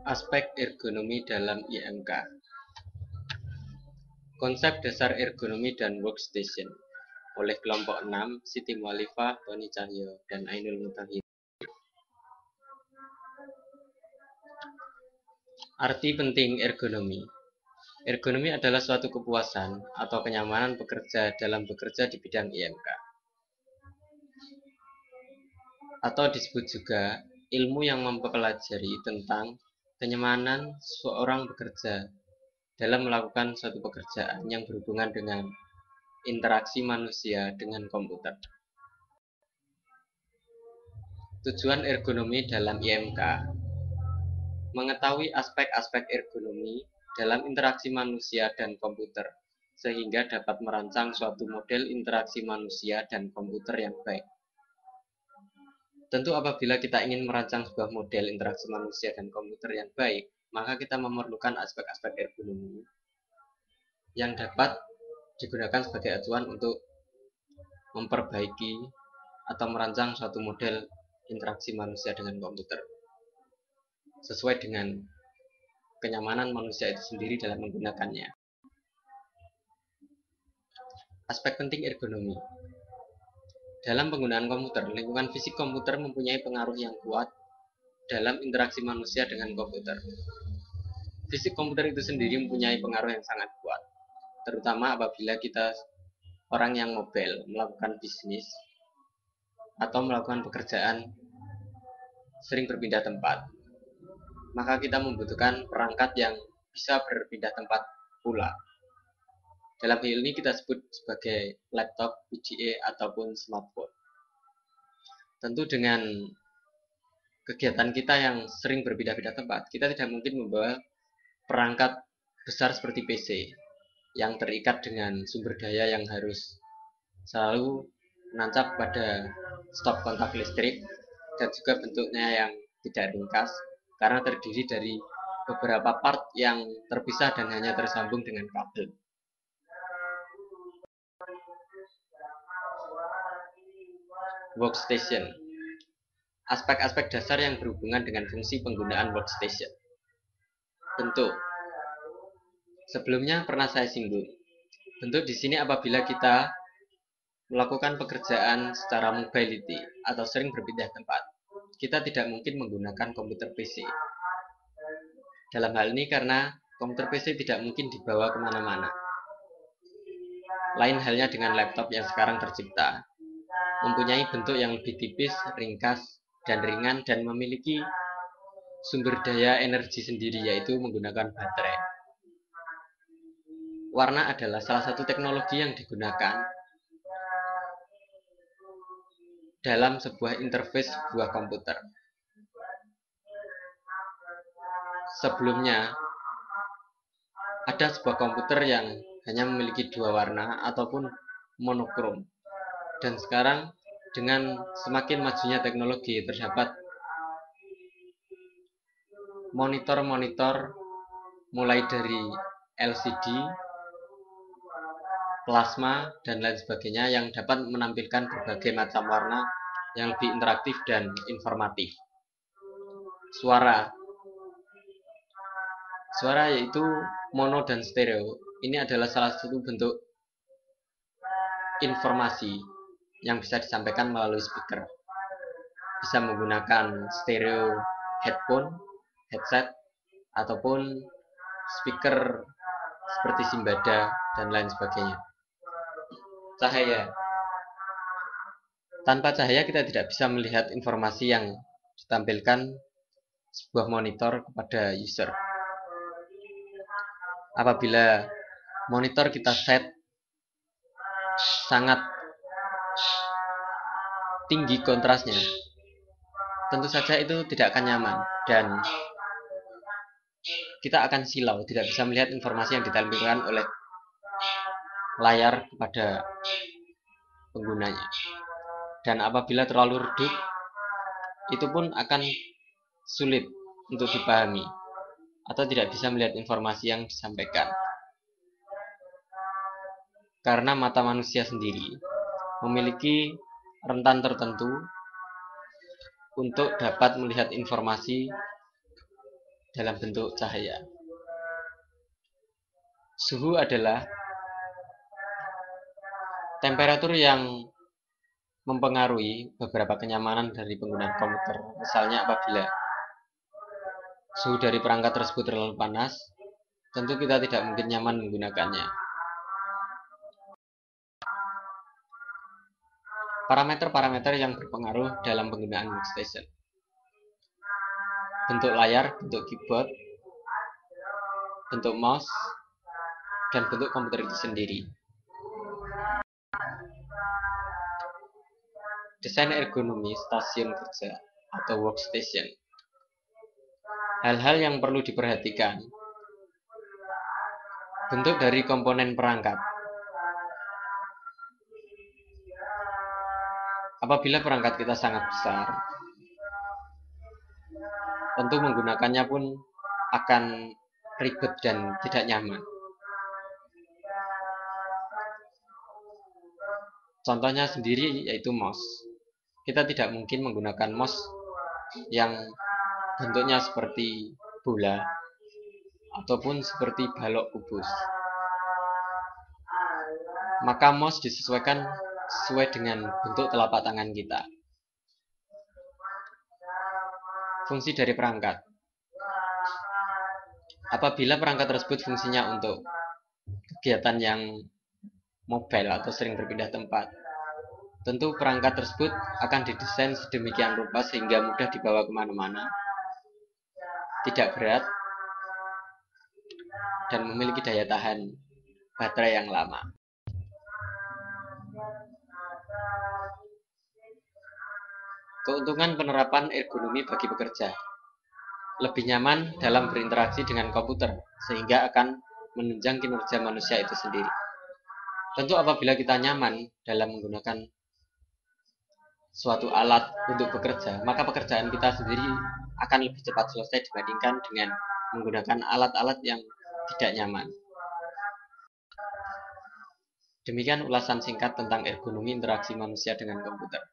Aspek ergonomi dalam IMK. Konsep dasar ergonomi dan workstation oleh kelompok 6 Siti Mualifah, Tony Cahyo, dan Ainul Mutahhid. Arti penting ergonomi. Ergonomi adalah suatu kepuasan atau kenyamanan pekerja dalam bekerja di bidang IMK. Atau disebut juga ilmu yang mempelajari tentang kenyamanan seorang bekerja dalam melakukan suatu pekerjaan yang berhubungan dengan interaksi manusia dengan komputer. Tujuan ergonomi dalam IMK: mengetahui aspek-aspek ergonomi dalam interaksi manusia dan komputer, sehingga dapat merancang suatu model interaksi manusia dan komputer yang baik. Tentu apabila kita ingin merancang sebuah model interaksi manusia dan komputer yang baik, maka kita memerlukan aspek-aspek ergonomi yang dapat digunakan sebagai acuan untuk memperbaiki atau merancang suatu model interaksi manusia dengan komputer sesuai dengan kenyamanan manusia itu sendiri dalam menggunakannya. Aspek penting ergonomi. Dalam penggunaan komputer, lingkungan fisik komputer mempunyai pengaruh yang kuat dalam interaksi manusia dengan komputer. Fisik komputer itu sendiri mempunyai pengaruh yang sangat kuat, terutama apabila kita orang yang mobile, melakukan bisnis atau melakukan pekerjaan sering berpindah tempat. Maka kita membutuhkan perangkat yang bisa berpindah tempat pula. Dalam hal ini kita sebut sebagai laptop, PDA, ataupun smartphone. Tentu dengan kegiatan kita yang sering berpindah-pindah tempat, kita tidak mungkin membawa perangkat besar seperti PC yang terikat dengan sumber daya yang harus selalu menancap pada stop kontak listrik, dan juga bentuknya yang tidak ringkas karena terdiri dari beberapa part yang terpisah dan hanya tersambung dengan kabel. Workstation. Aspek-aspek dasar yang berhubungan dengan fungsi penggunaan workstation. Bentuk. Sebelumnya pernah saya singgung. Bentuk di sini apabila kita melakukan pekerjaan secara mobility atau sering berpindah tempat, kita tidak mungkin menggunakan komputer PC. Dalam hal ini karena komputer PC tidak mungkin dibawa kemana-mana. Lain halnya dengan laptop yang sekarang tercipta, mempunyai bentuk yang lebih tipis, ringkas, dan ringan, dan memiliki sumber daya energi sendiri, yaitu menggunakan baterai. Warna adalah salah satu teknologi yang digunakan dalam sebuah interface sebuah komputer. Sebelumnya, ada sebuah komputer yang hanya memiliki dua warna ataupun monokrom. Dan sekarang dengan semakin majunya teknologi, terdapat monitor-monitor mulai dari LCD, plasma, dan lain sebagainya yang dapat menampilkan berbagai macam warna yang lebih interaktif dan informatif. Suara yaitu mono dan stereo. Ini adalah salah satu bentuk informasi yang bisa disampaikan melalui speaker. Bisa menggunakan stereo headphone, headset, ataupun speaker seperti Simbada dan lain sebagainya. Cahaya. Tanpa cahaya kita tidak bisa melihat informasi yang ditampilkan sebuah monitor kepada user. Apabila monitor kita set sangat tinggi kontrasnya, tentu saja itu tidak akan nyaman dan kita akan silau, tidak bisa melihat informasi yang ditampilkan oleh layar kepada penggunanya. Dan apabila terlalu redup, itu pun akan sulit untuk dipahami atau tidak bisa melihat informasi yang disampaikan. Karena mata manusia sendiri memiliki rentan tertentu untuk dapat melihat informasi dalam bentuk cahaya. Suhu adalah temperatur yang mempengaruhi beberapa kenyamanan dari penggunaan komputer. Misalnya apabila suhu dari perangkat tersebut terlalu panas, tentu kita tidak mungkin nyaman menggunakannya. Parameter-parameter yang berpengaruh dalam penggunaan workstation. Bentuk layar, bentuk keyboard, bentuk mouse, dan bentuk komputer itu sendiri. Desain ergonomi stasiun kerja atau workstation. Hal-hal yang perlu diperhatikan. Bentuk dari komponen perangkat. Apabila perangkat kita sangat besar, tentu menggunakannya pun akan ribet dan tidak nyaman. Contohnya sendiri yaitu mouse. Kita tidak mungkin menggunakan mouse yang bentuknya seperti bola ataupun seperti balok kubus. Maka mouse disesuaikan sesuai dengan bentuk telapak tangan kita. Fungsi dari perangkat. Apabila perangkat tersebut fungsinya untuk kegiatan yang mobile atau sering berpindah tempat, tentu perangkat tersebut akan didesain sedemikian rupa sehingga mudah dibawa kemana-mana, tidak berat, dan memiliki daya tahan baterai yang lama. Keuntungan penerapan ergonomi bagi pekerja. Lebih nyaman dalam berinteraksi dengan komputer, sehingga akan menunjang kinerja manusia itu sendiri. Tentu apabila kita nyaman dalam menggunakan suatu alat untuk bekerja, maka pekerjaan kita sendiri akan lebih cepat selesai dibandingkan dengan menggunakan alat-alat yang tidak nyaman. Demikian ulasan singkat tentang ergonomi interaksi manusia dengan komputer.